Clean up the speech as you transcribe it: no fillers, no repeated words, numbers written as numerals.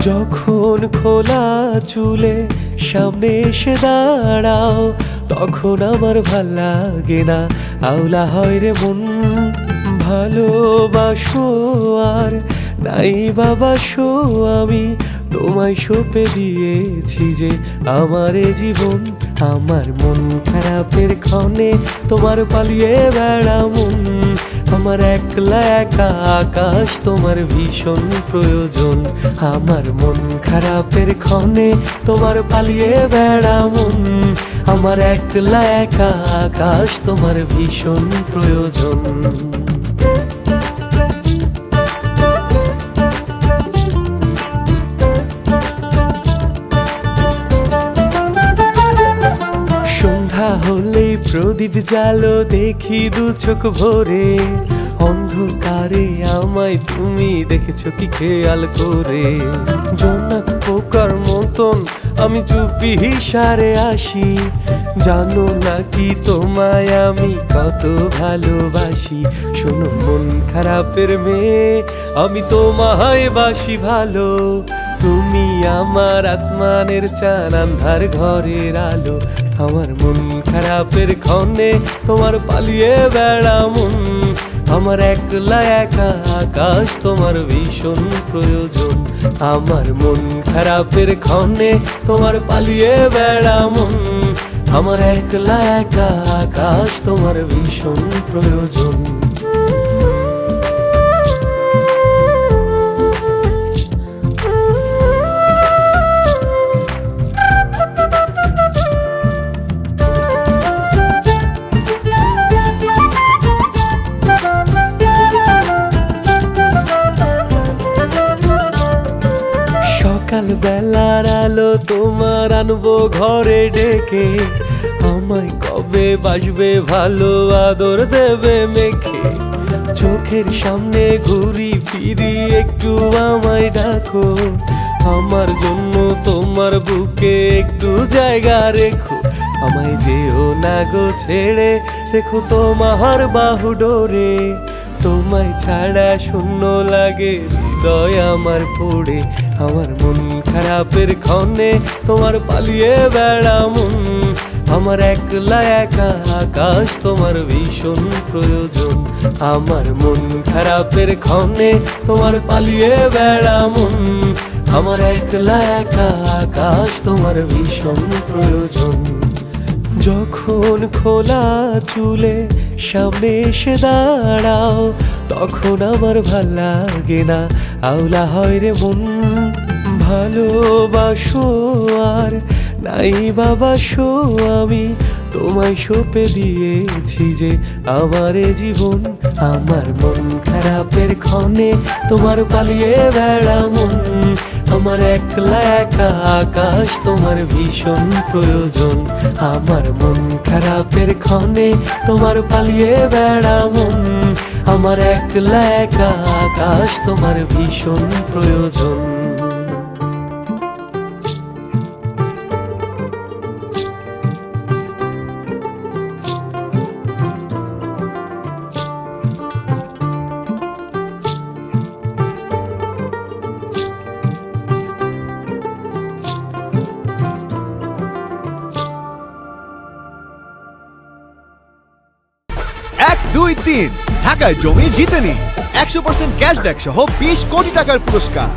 যখন খোলা চুলে সামনে এসে দাঁড়াও, তখন আমার ভাল লাগে না, আউলা হয় রে মন। ভালোবাসো আর নাই বাবাসো, আমি তোমায় সঁপে দিয়েছি যে আমার এ জীবন। আমার মন খারাপের ক্ষণে তোমার পালিয়ে বেড়া মন। আমার একলা একা আকাশ তোমার ভীষণ প্রয়োজন। আমার মন খারাপের ক্ষণে তোমার পালিয়ে বেড়া মন। আমার একলা একা আকাশ তোমার ভীষণ প্রয়োজন। সন্ধ্যা হলেই প্রদীপ জালো দেখি দু চোখ ভরে, অন্ধকারে আমায় তুমি দেখেছো কি খেয়াল করে? জোনাক পোকার মতন আমি চুপি হিসারে আসি, জানো নাকি তোমায় আমি কত ভালোবাসি। শোনো মন খারাপের মেয়ে, আমি তোমায় বাসি ভালো। তুমি আমার আসমানের চাঁদ, আন্ধার ঘরের আলো। আমার মন খারাপের ক্ষণে তোমার পালিয়ে বেড়া মন। আমার একলা একা আকাশ তোমার ভীষণ প্রয়োজন। আমার মন খারাপের ক্ষণে তোমার পালিয়ে বেড়া মন। আমার একলা একা আকাশ তোমার ভীষণ প্রয়োজন। সকাল বেলার আলো তোমার আনবো ঘরে ডেকে, আমায় কবে বাসবে ভালো আদর দেবে মেখে। চোখের সামনে ঘুরি ফিরি একটু আমায় ডাকো, আমার জন্য তোমার বুকে একটু জায়গা রেখো। আমায় যেও না গো ছেড়ে, রেখো তোমার বাহু ডোরে। তোমায় ছাড়া শূন্য লাগে হৃদয় আমার পড়ে। আমার মন খারাপের ক্ষণে তোমার পালিয়ে বেড়া মন। আমার একলা একা আকাশ তোমার ভীষণ প্রয়োজন। আমার মন খারাপের ক্ষণে তোমার পালিয়ে বেড়া মন। আমার একলা একা আকাশ তোমার ভীষণ প্রয়োজন। যখন খোলা চুলে সামনে এসে দাঁড়াও, তখন আমার ভাল লাগে না, আউলা হয় রে মন। ভালোবাসো আর নাই বাবাসো, আমি তোমায় সঁপে দিয়েছি যে আমার এ জীবন। আমার মন খারাপের ক্ষণে তোমার পালিয়ে বেড়া মন। আমার একলা একা আকাশ তোমার ভীষণ প্রয়োজন। আমার মন খারাপের ক্ষণে তোমার পালিয়ে বেড়া মন। আমার একলা একা আকাশ তোমার ভীষণ প্রয়োজন। এক দুই তিন ঢাকায় জমি জিতে নিন 100% ক্যাশব্যাক সহ 20 কোটি টাকার পুরস্কার।